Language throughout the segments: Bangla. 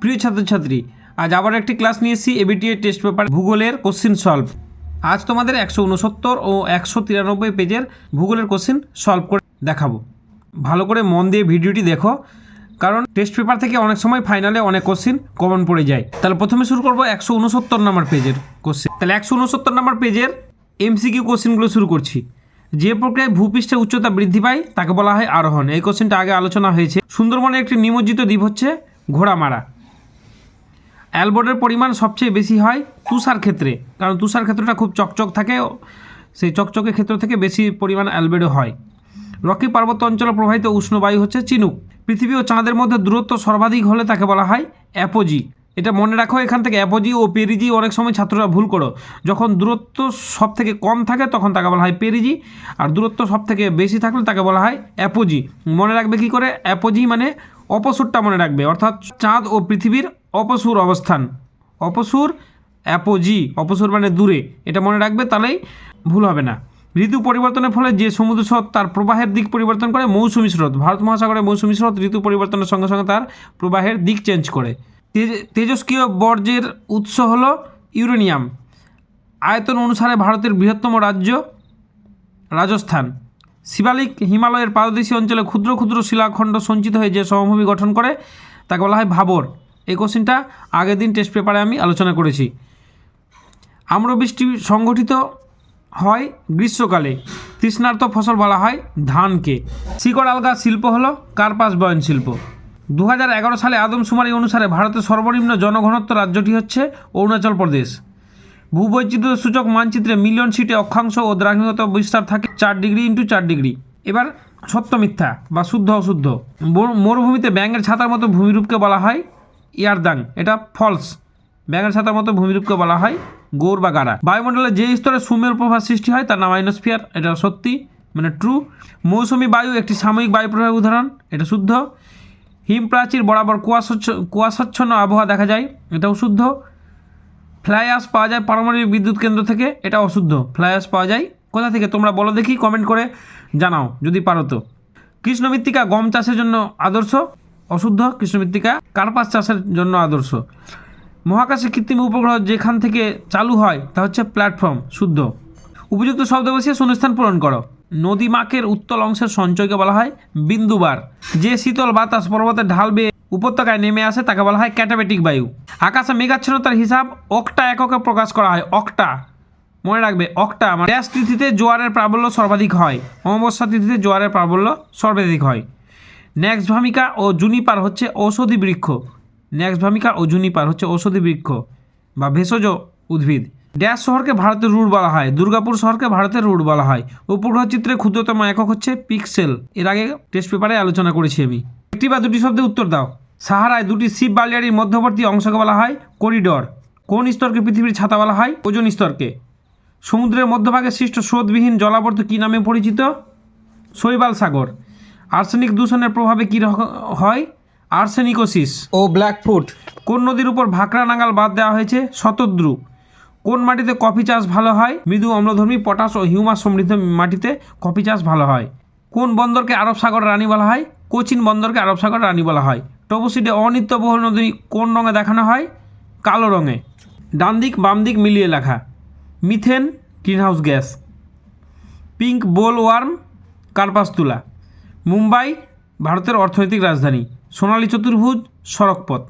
প্রিয় ছাত্রছাত্রী, আজ আবার একটি ক্লাস নিয়ে এসেছি এবিটিএ টেস্ট পেপার ভূগোলের কোশ্চিন সলভ। আজ তোমাদের 169 ও 193 পেজের ভূগোলের কোশ্চিন সলভ করে দেখাবো। ভালো করে মন দিয়ে ভিডিওটি দেখো, কারণ টেস্ট পেপার থেকে অনেক সময় ফাইনালে অনেক কোশ্চিন কমন পড়ে যায়। তাহলে প্রথমে শুরু করবো 169 নম্বর পেজের কোশ্চিন। তাহলে 169 নম্বর পেজের এমসিকিউ কোশ্চিনগুলো শুরু করছি। যে প্রক্রিয়ায় ভূপৃষ্ঠের উচ্চতা বৃদ্ধি পায় তাকে বলা হয় আরোহণ। এই কোশ্চেনটা আগে আলোচনা হয়েছে। সুন্দরবনের একটি নিমজ্জিত দ্বীপ হচ্ছে ঘোড়ামারা। অ্যালবোর্ডের পরিমাণ সবচেয়ে বেশি হয় তুষার ক্ষেত্রে, কারণ তুষার ক্ষেত্রটা খুব চকচক থাকে, সেই চকচকে ক্ষেত্র থেকে বেশি পরিমাণ অ্যালবেডো হয়। রকি পার্বত্য অঞ্চলে প্রবাহিত উষ্ণ বায়ু হচ্ছে চিনুক। পৃথিবী ও চাঁদের মধ্যে দূরত্ব সর্বাধিক হলে তাকে বলা হয় অ্যাপোজি। এটা মনে রাখো, এখান থেকে অ্যাপোজি ও পেরিজি অনেক সময় ছাত্ররা ভুল করো। যখন দূরত্ব সব থেকে কম থাকে তখন তাকে বলা হয় পেরিজি, আর দূরত্ব সব থেকে বেশি থাকলে তাকে বলা হয় অ্যাপোজি। মনে রাখবে কি করে? অ্যাপোজি মানে অপসূরটা মনে রাখবে, অর্থাৎ চাঁদ ও পৃথিবীর অপসূর অবস্থান। অপসূর অ্যাপোজি, অপসূর মানে দূরে, এটা মনে রাখবে, তাহলেই ভুল হবে না। ঋতু পরিবর্তনের ফলে যে সমুদ্র স্রোত তার প্রবাহের দিক পরিবর্তন করে মৌসুমী স্রোত। ভারত মহাসাগরে মৌসুমী স্রোত ঋতু পরিবর্তনের সঙ্গে সঙ্গে তার প্রবাহের দিক চেঞ্জ করে। তেজস্ক্রিয় বর্জ্যের উৎস হলো ইউরেনিয়াম। আয়তন অনুসারে ভারতের বৃহত্তম রাজ্য রাজস্থান। শিবালিক হিমালয়ের পাদদেশী অঞ্চলে ক্ষুদ্র ক্ষুদ্র শিলাখণ্ড সঞ্চিত হয়ে যে সমভূমি গঠন করে তাকে বলা হয় ভাবর। এই কোশ্চেনটা আগের দিন টেস্ট পেপারে আমি আলোচনা করেছি। আম্রবৃষ্টি সংঘটিত হয় গ্রীষ্মকালে। তৃষ্ণার্ত ফসল বলা হয় ধানকে। শিকড় আলগা শিল্প হলো কার্পাস বয়ন শিল্প। 2011 সালে আদমশুমারি অনুসারে ভারতের সর্বনিম্ন জনঘনত্ব রাজ্যটি হচ্ছে অরুণাচল প্রদেশ। ভূবৈচিত্র্য সূচক মানচিত্রে মিলিয়ন সিটে অক্ষাংশ ও দ্রাঘিমাংশ বিস্তার থাকে 4 ডিগ্রি × 4 ডিগ্রি। এবার সত্য মিথ্যা বা শুদ্ধ অশুদ্ধ। মরুভূমিতে ব্যাঙের ছাতার মতো ভূমিরূপকে বলা হয় ইয়ারদাং, এটা ফলস। ব্যাঙের ছাতার মতো ভূমিরূপকে বলা হয় গৌর বা গাড়া। বায়ুমণ্ডলে যে স্তরে সুমেরু প্রভাব সৃষ্টি হয় তার নাম আইনোস্ফিয়ার, এটা সত্যি মানে ট্রু। মৌসুমী বায়ু একটি সাময়িক বায়ু প্রবাহের উদাহরণ, এটা শুদ্ধ। হিম প্রাচীর বরাবর কুয়াশাচ্ছন্ন আবহাওয়া দেখা যায়, এটাও শুদ্ধ। ফ্লাই অ্যাশ পাওয়া যায় পারমাণবিক বিদ্যুৎ কেন্দ্র থেকে, এটা অশুদ্ধ। ফ্লাই অ্যাশ পাওয়া যায় কোথা থেকে তোমরা বলো দেখি, কমেন্ট করে জানাও যদি পারো তো। কৃষ্ণ মৃত্তিকা গম চাষের জন্য আদর্শ, অশুদ্ধ। কৃষ্ণ মৃত্তিকা কার্পাস চাষের জন্য আদর্শ। মহাকাশে কৃত্রিম উপগ্রহ যেখান থেকে চালু হয় তা হচ্ছে প্ল্যাটফর্ম, শুদ্ধ। উপযুক্ত শব্দ বসিয়ে শূন্যস্থান পূরণ করো। নদী মাকের উত্তল অংশের সঞ্চয়কে বলা হয় বিন্দুবার। যে শীতল বাতাস পর্বতের ঢাল বেয়ে উপত্যকায় নেমে আসে তাকে বলা হয় ক্যাটাবেটিক বায়ু। আকাশে মেঘাচ্ছন্নতার হিসাব অক্টা এককে প্রকাশ করা হয়। অক্টা মনে রাখবে, অক্টা মানে ড্যাশ তিথিতে জোয়ারের প্রাবল্য সর্বাধিক হয়। অমাবস্যা তিথিতে জোয়ারের প্রাবল্য সর্বাধিক হয়। ন্যাক্স ভামিকা ও জুনিপার হচ্ছে ঔষধি বৃক্ষ। ন্যাক্স ভামিকা ও জুনিপার হচ্ছে ঔষধি বৃক্ষ বা ভেষজ উদ্ভিদ। ড্যাশ শহরকে ভারতের রুট বলা হয়। দুর্গাপুর শহরকে ভারতের রুট বলা হয়। উপগ্রহ চিত্রের ক্ষুদ্রতম একক হচ্ছে পিক্সেল। এর আগে টেস্ট পেপারে আলোচনা করেছি আমি। একটি বা দুটি শব্দে উত্তর দাও। সাহারায় দুটি শিব বালিয়াড়ির মধ্যবর্তী অংশকে বলা হয় করিডর। কোন স্তরকে পৃথিবীর ছাতা বলা হয়? ওজোন স্তরকে। সমুদ্রের মধ্যভাগে সৃষ্ট স্রোতবিহীন জলাবর্ত কী নামে পরিচিত? শৈবাল সাগর। আর্সেনিক দূষণের প্রভাবে কী হয়? আর্সেনিকোসিস ও ব্ল্যাকফুট। কোন নদীর উপর ভাকরা নাগাল বাঁধ দেওয়া হয়েছে? শতদ্রু। কোন মাটিতে কফি চাষ ভালো হয়? মৃদু অম্লধর্মী পটাশ ও হিউমাস সমৃদ্ধ মাটিতে কফি চাষ ভালো হয়। কোন বন্দরকে আরব সাগর রানী বলা হয়? কোচিন বন্দরকে আরব সাগর রানী বলা হয়। টপোসিডে অনিত্যবহুল নদী কোন রঙে দেখানো হয়? কালো রঙে। ডান দিক বাম দিক মিলিয়ে লেখা। Methane greenhouse gas. পিঙ্ক বোল ওয়ার্ম কার্পাস তুলা। মুম্বাই ভারতের অর্থনৈতিক রাজধানী। সোনালী চতুর্ভুজ সড়কপথ।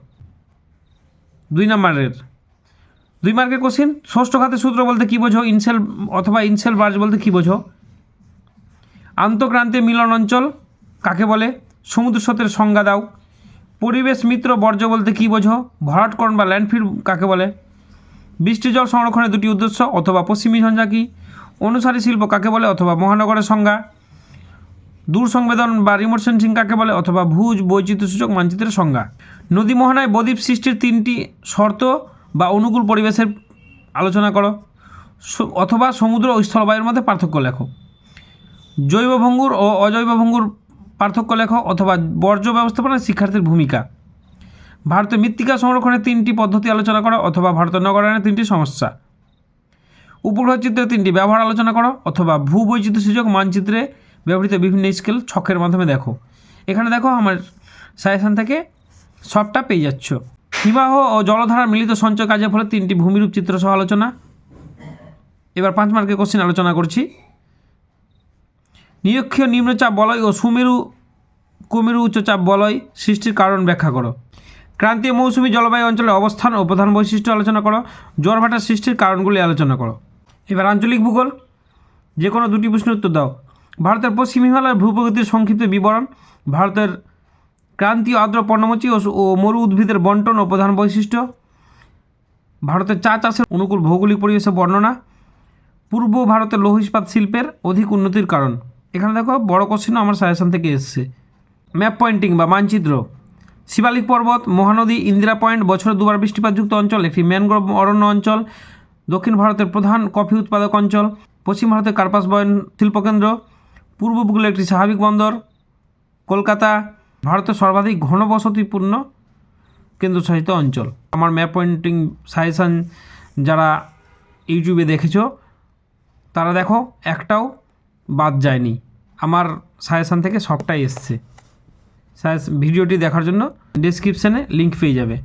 2 মার্কের কোশ্চেন। ষষ্ঠ ঘাতের সূত্র বলতে কী বোঝো? ইনসেল অথবা ইনসেল বার্জ বলতে কী বোঝো? আন্তঃক্রান্তীয় মিলন অঞ্চল কাকে বলে? সমুদ্র স্রোতের সংজ্ঞা দাও। পরিবেশ মিত্র বর্জ্য বলতে কী বোঝো? ভরাটকরণ বা ল্যান্ডফিল কাকে বলে? বৃষ্টি জল সংরক্ষণের দুটি উদ্দেশ্য অথবা পশ্চিমী ঝঞ্ঝা কি? অনুসারী শিল্প কাকে বলে অথবা মহানগরের সংজ্ঞা? দূর সংবেদন বা রিমোট সেন্সিং কাকে বলে অথবা ভূজ বৈচিত্র্যসূচক মানচিত্রের সংজ্ঞা? নদী মোহনায় বদ্বীপ সৃষ্টির 3টি শর্ত বা অনুকূল পরিবেশের আলোচনা করো, অথবা সমুদ্র ও স্থলবায়ুর মধ্যে পার্থক্য লেখো। জৈব ভঙ্গুর ও অজৈব ভঙ্গুর পার্থক্য লেখো, অথবা বর্জ্য ব্যবস্থাপনায় শিক্ষার্থীর ভূমিকা। ভারতের মৃত্তিকা সংরক্ষণের 3টি পদ্ধতি আলোচনা করো, অথবা ভারতের নগরায়নের 3টি সমস্যা। উপগ্রহ চিত্রের 3টি ব্যবহার আলোচনা করো, অথবা ভূবৈচিত্র্যসূচক মানচিত্রে ব্যবহৃত বিভিন্ন স্কেল ছকের মাধ্যমে দেখো। এখানে দেখো আমার সাজেশান থেকে সবটা পেয়ে যাচ্ছ। হিমাহ ও জলধারার মিলিত সঞ্চয় কাজের ফলে 3টি ভূমিরূপ চিত্র সহ আলোচনা। এবার 5 মার্কের কোশ্চেন আলোচনা করছি। নিরক্ষীয় নিম্নচাপ বলয় ও সুমেরু কুমেরু উচ্চচাপ বলয় সৃষ্টির কারণ ব্যাখ্যা করো। ক্রান্তীয় মৌসুমী জলবায়ু অঞ্চলের অবস্থান ও প্রধান বৈশিষ্ট্য আলোচনা করো। জোয়ার ভাটার সৃষ্টির কারণগুলি আলোচনা করো। এবার আঞ্চলিক ভূগোল, যে কোনো 2টি প্রশ্নের উত্তর দাও। ভারতের পশ্চিম হিমালয়ের ভূপ্রকৃতির সংক্ষিপ্ত বিবরণ। ভারতের ক্রান্তীয় আর্দ্র পর্ণমোচী ও মরু উদ্ভিদের বন্টন ও প্রধান বৈশিষ্ট্য। ভারতের চা চাষের অনুকূল ভৌগোলিক পরিবেশের বর্ণনা। পূর্ব ভারতের লৌহ ইস্পাত শিল্পের অধিক উন্নতির কারণ। এখানে দেখো বড় কোশ্চেনও আমার সাজেশন থেকে এসছে। ম্যাপ পয়েন্টিং বা মানচিত্র। শিবালিক পর্বত, মহানদী, ইন্দিরা পয়েন্ট বছরে 2বার বৃষ্টিপাতযুক্ত অঞ্চল, একটি ম্যানগ্রোভ অরণ্য অঞ্চল, দক্ষিণ ভারতের প্রধান কফি উৎপাদক অঞ্চল, পশ্চিম ভারতের কার্পাস বয়ন শিল্পকেন্দ্র, পূর্ব উপকূলে একটি স্বাভাবিক বন্দর, কলকাতা ভারতের সর্বাধিক ঘনবসতিপূর্ণ কেন্দ্রশাসিত অঞ্চল। আমার ম্যাপ পয়েন্টিং সাজেশান যারা ইউটিউবে দেখেছো তারা দেখো একটাও বাদ যায়নি, আমার সাজেশান থেকে সবটাই এসছে। ভিডিওটি দেখার জন্য ডেসক্রিপশানে লিঙ্ক পেয়ে যাবে।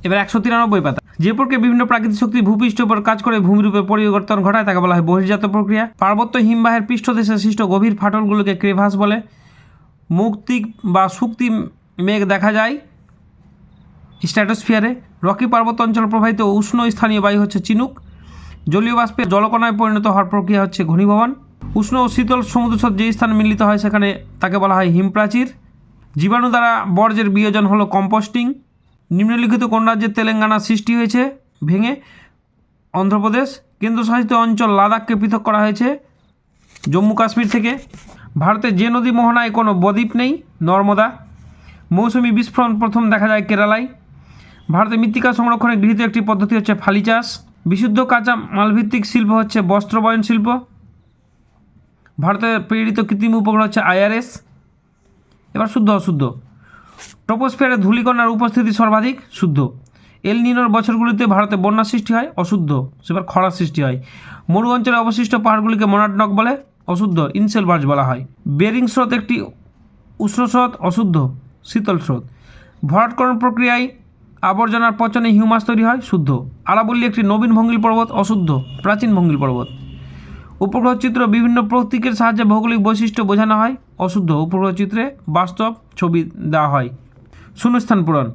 এবার 193 পাতা। যে প্রক্রিয়া বিভিন্ন প্রাকৃতিক শক্তি ভূপৃষ্ঠের উপর কাজ করে ভূমিরূপে পরিবর্তন ঘটায় তাকে বলা হয় বহির্জাত প্রক্রিয়া। পার্বত্য হিমবাহের পৃষ্ঠদেশে সৃষ্ট গভীর ফাটলগুলোকে ক্রেভাস বলে। মৌক্তিক বা শুক্তি মেঘ দেখা যায় স্ট্র্যাটোস্ফিয়ারে। রকি পার্বত্য অঞ্চল প্রবাহিত উষ্ণ স্থানীয় বায়ু হচ্ছে চিনুক। জলীয় বাষ্পের জলকণায় পরিণত হওয়ার প্রক্রিয়া হচ্ছে ঘনীভবন। উষ্ণ ও শীতল সমুদ্রস্রোত যে স্থানে মিলিত হয় সেখানে তাকে বলা হয় হিমপ্রাচীর। জীবাণু দ্বারা বর্জ্যের বিয়োজন হলো কম্পোস্টিং। নিম্নলিখিত কোন রাজ্যের তেলেঙ্গানা সৃষ্টি হয়েছে ভেঙে? অন্ধ্রপ্রদেশ। কেন্দ্রশাসিত অঞ্চল লাদাখকে পৃথক করা হয়েছে জম্মু কাশ্মীর থেকে। ভারতের যে নদী মোহনায় কোনো বদ্বীপ নেই? নর্মদা। মৌসুমি বিস্ফোরণ প্রথম দেখা যায় কেরালায়। ভারতে মৃত্তিকা সংরক্ষণে গৃহীত একটি পদ্ধতি হচ্ছে ফালি চাষ। বিশুদ্ধ কাঁচা মালভিত্তিক শিল্প হচ্ছে বস্ত্রবয়ন শিল্প। ভারতের প্রেরিত কৃত্রিম উপগ্রহ হচ্ছে IRS। এবার শুদ্ধ অশুদ্ধ। ট্রপোস্ফিয়ারে ধূলিকণার উপস্থিতি সর্বাধিক। শুদ্ধ। এল নিনোর বছরগুলিতে ভারতে বন্যা সৃষ্টি হয়। অশুদ্ধ। সেবার খরা সৃষ্টি হয়। মরু অঞ্চলে অবশিষ্ট পাহাড়গুলিকে মোনাডনক বলে। অশুদ্ধ। ইনসেলবার্জ বলা হয়। বেরিং স্রোত একটি উষ্ণ স্রোত। অশুদ্ধ। শীতল স্রোত। ভরাটকরণ প্রক্রিয়ায় আবর্জনার পচনে হিউমাস তৈরি হয়। শুদ্ধ। আরাবল্লী একটি নবীন ভঙ্গিল পর্বত। অশুদ্ধ। প্রাচীন ভঙ্গিল পর্বত। উপগ্রহ চিত্র বিভিন্ন প্রতীকের সাহায্যে ভৌগোলিক বৈশিষ্ট্য বোঝানো হয়। অশুদ্ধ। উপগ্রহ চিত্রে বাস্তব ছবি দেওয়া হয়। শূন্যস্থান পূরণ।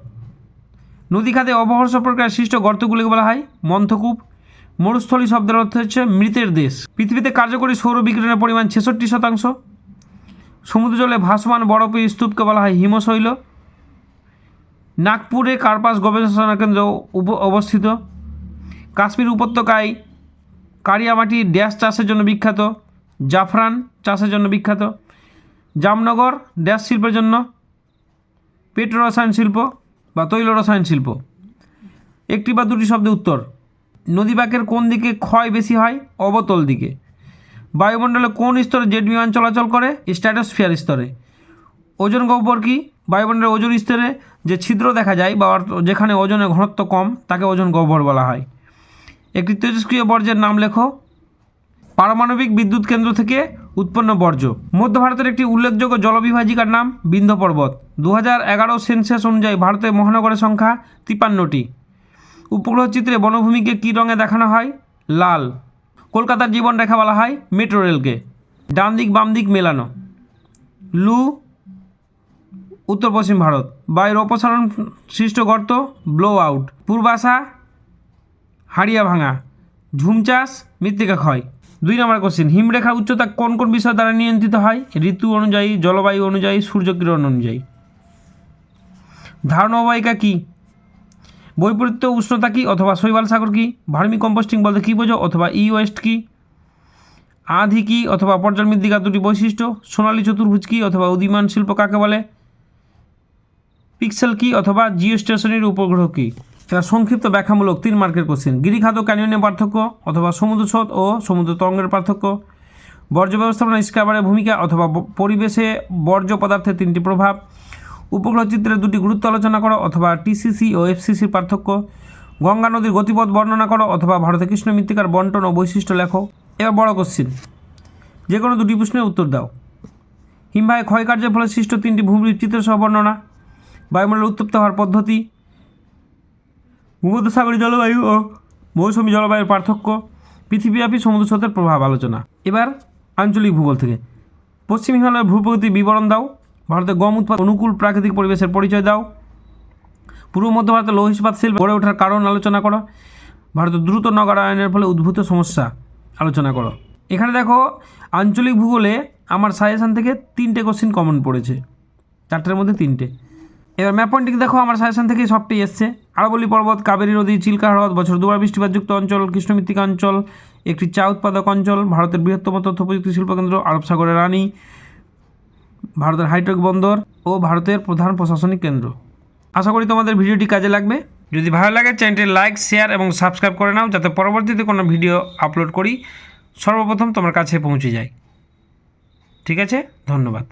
নদী খাতে অবহর্ষ প্রক্রিয়ায় সৃষ্ট গর্তগুলিকে বলা হয় মন্থকূপ। মরুস্থলী শব্দের অর্থ হচ্ছে মৃতের দেশ। পৃথিবীতে কার্যকরী সৌর বিকিরণের পরিমাণ 66%। সমুদ্র জলে ভাসমান বরফের স্তূপকে বলা হয় হিমশৈল। নাগপুরে কার্পাস গবেষণা কেন্দ্র অবস্থিত। কাশ্মীর উপত্যকায় কারিয়ামাটি ড্যাশ চাষের জন্য বিখ্যাত। জাফরান চাষের জন্য বিখ্যাত। জামনগর ড্যাশ শিল্পের জন্য। পেট্রো রসায়ন শিল্প বা তৈল রসায়ন শিল্প। একটি বা দুটি শব্দে উত্তর। নদী বাঁকের কোন দিকে ক্ষয় বেশি হয়? অবতল দিকে। বায়ুমণ্ডলে কোন স্তরে জেট বিমান চলাচল করে? স্ট্র্যাটোস্ফিয়ার স্তরে। ওজন গহ্বর কি? বায়ুমণ্ডলের ওজন স্তরে যে ছিদ্র দেখা যায় বা যেখানে ওজনের ঘনত্ব কম তাকে ওজন গহ্বর বলা হয়। একটি তেজস্ক্রিয় বর্জ্যের নাম লেখো। পারমাণবিক বিদ্যুৎ কেন্দ্র থেকে উৎপন্ন বর্জ্য। মধ্য ভারতের একটি উল্লেখযোগ্য জলবিভাজিকার নাম বিন্ধ্য পর্বত। 2011 সেন্সাস অনুযায়ী ভারতের মহানগরের সংখ্যা 53টি। উপগ্রহ চিত্রে বনভূমিকে কী রঙে দেখানো হয়? লাল। কলকাতার জীবনরেখা বলা হয় মেট্রো রেলকে। ডান দিক বাম দিক মেলানো। লু উত্তর পশ্চিম ভারত। বায়ুর অপসারণ সৃষ্ট গর্ত ব্লো আউট। পূর্বাশা হাড়িয়া ভাঙা। ঝুম চাষ মৃত্তিকা ক্ষয়। 2 নম্বর কোশ্চেন। হিমরেখার উচ্চতা কোন কোন বিষয় দ্বারা নিয়ন্ত্রিত হয়? ঋতু অনুযায়ী, জলবায়ু অনুযায়ী, সূর্যকিরণ অনুযায়ী। ধারণ অববাহিকা কী? বৈপরীত্য উষ্ণতা কী অথবা শৈবাল সাগর কী? ভার্মি কম্পোস্টিং বলতে কী বোঝো অথবা ওয়েস্ট কী? আধি কী অথবা পর্যায় মৃত্তিকার 2টি বৈশিষ্ট্য। সোনালী চতুর্ভুজ কী অথবা উদীয়মান শিল্প কাকে বলে? পিক্সেল কী অথবা জিওস্টেশনারি উপগ্রহ কী? এরা সংক্ষিপ্ত ব্যাখ্যামূলক 3 মার্কের কোশ্চেন। গিরিখাত ও ক্যানিয়নের পার্থক্য অথবা সমুদ্র স্রোত ও সমুদ্র তরঙ্গের পার্থক্য। বর্জ্য ব্যবস্থাপনা স্ক্রাবারের ভূমিকা অথবা পরিবেশে বর্জ্য পদার্থের 3টি প্রভাব। উপগ্রহ চিত্রের 2টি গুরুত্ব আলোচনা করো অথবা TCC ও FCCর পার্থক্য। গঙ্গা নদীর গতিপথ বর্ণনা করো অথবা ভারতের কৃষ্ণ মৃত্তিকার বন্টন ও বৈশিষ্ট্য লেখো। এবার বড় কোশ্চেন, যে কোনো 2টি প্রশ্নের উত্তর দাও। হিমবাহে ক্ষয়কার্যের ফলে সৃষ্ট 3টি ভূমির চিত্র সহ বর্ণনা। বায়ুমণ্ডলে উত্তপ্ত হওয়ার পদ্ধতি। ভূমধ্যসাগরীয় জলবায়ু ও মৌসুমী জলবায়ুর পার্থক্য, পৃথিবীব্যাপী সমুদ্র স্রোতের প্রভাব আলোচনা। এবার আঞ্চলিক ভূগোল থেকে পশ্চিম হিমালয়ের ভূপ্রকৃতির বিবরণ দাও। ভারতের গম উৎপাদন অনুকূল প্রাকৃতিক পরিবেশের পরিচয় দাও। পূর্ব মধ্য ভারতের লৌহ ইস্পাত শিল্প গড়ে ওঠার কারণ আলোচনা করো। ভারতের দ্রুত নগরায়নের ফলে উদ্ভূত সমস্যা আলোচনা করো। এখানে দেখো আঞ্চলিক ভূগোলে আমার সাজেশান থেকে 3টে কোশ্চিন কমন পড়েছে, 4টের মধ্যে 3টে। এবার ম্যাপ পয়েন্টিং দেখো আমার সাজেশান থেকেই সবটি এসছে। আরাবল্লী পর্বত, কাবেরী নদী, চিল্কা হ্রদ, বছর দুবার বৃষ্টিপাতযুক্ত অঞ্চল, কৃষ্ণমৃত্তিকা অঞ্চল, একটি চা উৎপাদক অঞ্চল, ভারতের বৃহত্তম তথ্য প্রযুক্তি শিল্পকেন্দ্র, আরব সাগরের রানী, ভারতের হাইটেক বন্দর ও ভারতের প্রধান প্রশাসনিক কেন্দ্র। আশা করি তোমাদের ভিডিওটি কাজে লাগবে। যদি ভালো লাগে চ্যানেলটি লাইক, শেয়ার এবং সাবস্ক্রাইব করে নাও, যাতে পরবর্তীতে কোনো ভিডিও আপলোড করি সর্বপ্রথম তোমার কাছে পৌঁছে যায়। ঠিক আছে, ধন্যবাদ।